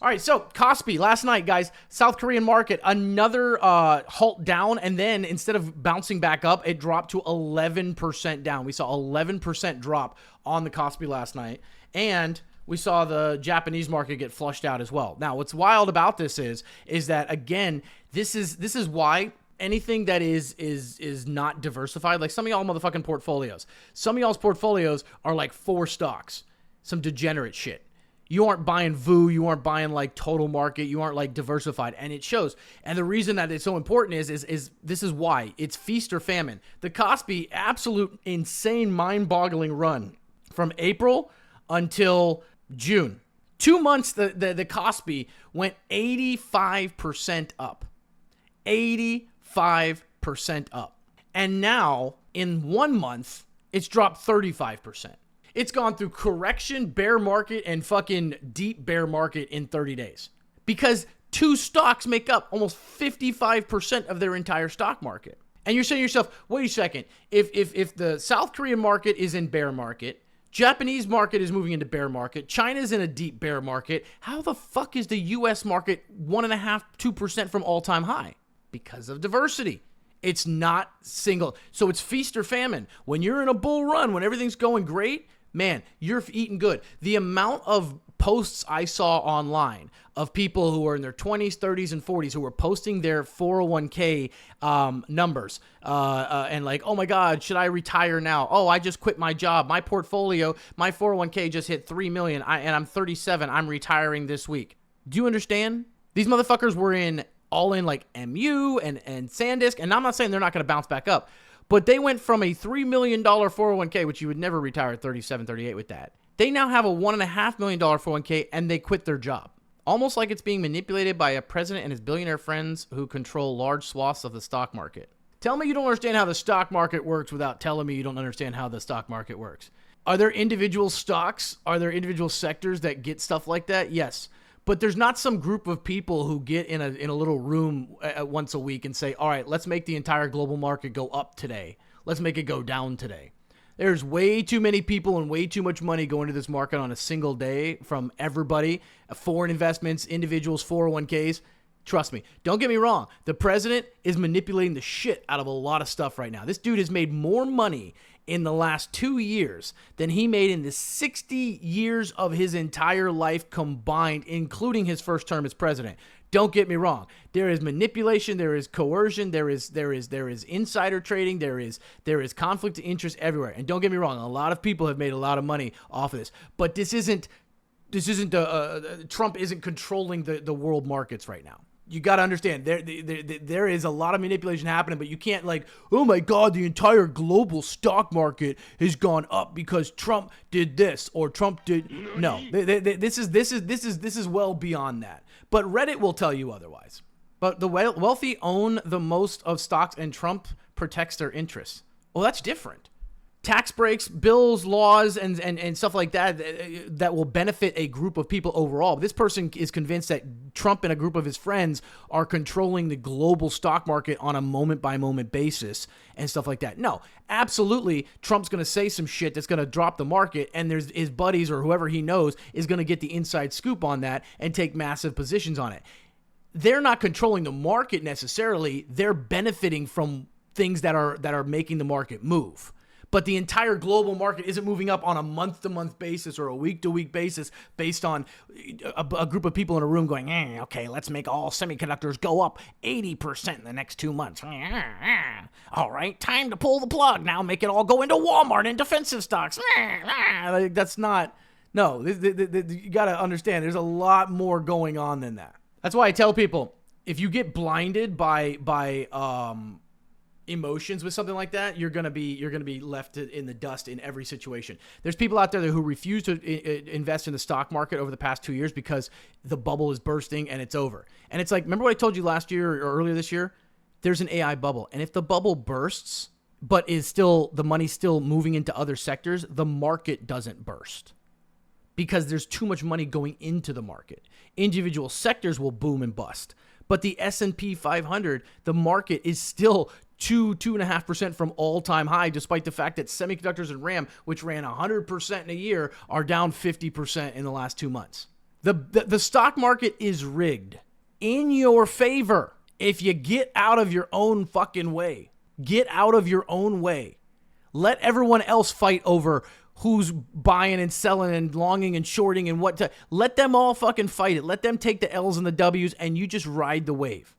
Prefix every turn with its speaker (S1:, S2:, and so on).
S1: All right, so Kospi last night, guys, South Korean market, another halt down, and then instead of bouncing back up, it dropped to 11% down. We saw 11% drop on the Kospi last night, and we saw the Japanese market get flushed out as well. Now, what's wild about this is that, again, this is why anything that is not diversified, like some of y'all motherfucking portfolios, some of y'all's portfolios are like 4 stocks, some degenerate shit. You aren't buying VU, you aren't buying like total market, you aren't like diversified, and it shows. And the reason that it's so important is this is why. It's feast or famine. The Kospi, absolute insane, mind-boggling run from April until June. 2 months, the Kospi went 85% up. 85% up. And now, in 1 month, it's dropped 35%. It's gone through correction, bear market, and fucking deep bear market in 30 days. Because 2 stocks make up almost 55% of their entire stock market. And you're saying to yourself, wait a second, if the South Korean market is in bear market, Japanese market is moving into bear market, China's in a deep bear market, how the fuck is the US market 1.5%, 2% from all-time high? Because of diversity. It's not single. So it's feast or famine. When you're in a bull run, when everything's going great, man, you're eating good. The amount of posts I saw online of people who are in their 20s, 30s, and 40s who were posting their 401k numbers and like, oh my God, should I retire now? Oh, I just quit my job. My portfolio, my 401k just hit 3 million and I'm 37. I'm retiring this week. Do you understand? These motherfuckers were all in like MU and SanDisk, and I'm not saying they're not going to bounce back up, but they went from a $3 million 401k, which you would never retire at 37, 38 with that. They now have a $1.5 million 401k, and they quit their job. Almost like it's being manipulated by a president and his billionaire friends who control large swaths of the stock market. Tell me you don't understand how the stock market works without telling me you don't understand how the stock market works. Are there individual stocks? Are there individual sectors that get stuff like that? Yes. But there's not some group of people who get in a little room once a week and say, all right, let's make the entire global market go up today. Let's make it go down today. There's way too many people and way too much money going to this market on a single day from everybody, foreign investments, individuals, 401ks. Trust me. Don't get me wrong. The president is manipulating the shit out of a lot of stuff right now. This dude has made more money in the last 2 years than he made in the 60 years of his entire life combined, including his first term as president. Don't get me wrong. There is manipulation, there is coercion, there is insider trading, there is conflict of interest everywhere. And don't get me wrong, a lot of people have made a lot of money off of this. But this isn't Trump isn't controlling the world markets right now. You got to understand, there is a lot of manipulation happening, but you can't like, oh my God, the entire global stock market has gone up because Trump did this or Trump did. No, this is well beyond that. But Reddit will tell you otherwise. But the wealthy own the most of stocks, and Trump protects their interests. Well, that's different. Tax breaks, bills, laws, and stuff like that that will benefit a group of people overall. This person is convinced that Trump and a group of his friends are controlling the global stock market on a moment-by-moment basis and stuff like that. No, absolutely, Trump's going to say some shit that's going to drop the market, and there's his buddies or whoever he knows is going to get the inside scoop on that and take massive positions on it. They're not controlling the market necessarily. They're benefiting from things that are making the market move. But the entire global market isn't moving up on a month-to-month basis or a week-to-week basis based on a group of people in a room going, okay, let's make all semiconductors go up 80% in the next 2 months. All right, time to pull the plug. Now make it all go into Walmart and defensive stocks. That's not, no, you got to understand, there's a lot more going on than that. That's why I tell people, if you get blinded by emotions with something like that, you're gonna be left in the dust in every situation. There's people out there who refuse to invest in the stock market over the past 2 years because the bubble is bursting and it's over. And it's like, remember what I told you last year or earlier this year? There's an AI bubble, and if the bubble bursts, but the money's still moving into other sectors, the market doesn't burst because there's too much money going into the market. Individual sectors will boom and bust. But the S&P 500, the market is still 2.5% from all-time high, despite the fact that semiconductors and RAM, which ran 100% in a year, are down 50% in the last 2 months. The stock market is rigged in your favor if you get out of your own fucking way. Get out of your own way. Let everyone else fight over who's buying and selling and longing and shorting and what to. Let them all fucking fight it. Let them take the L's and the W's and you just ride the wave.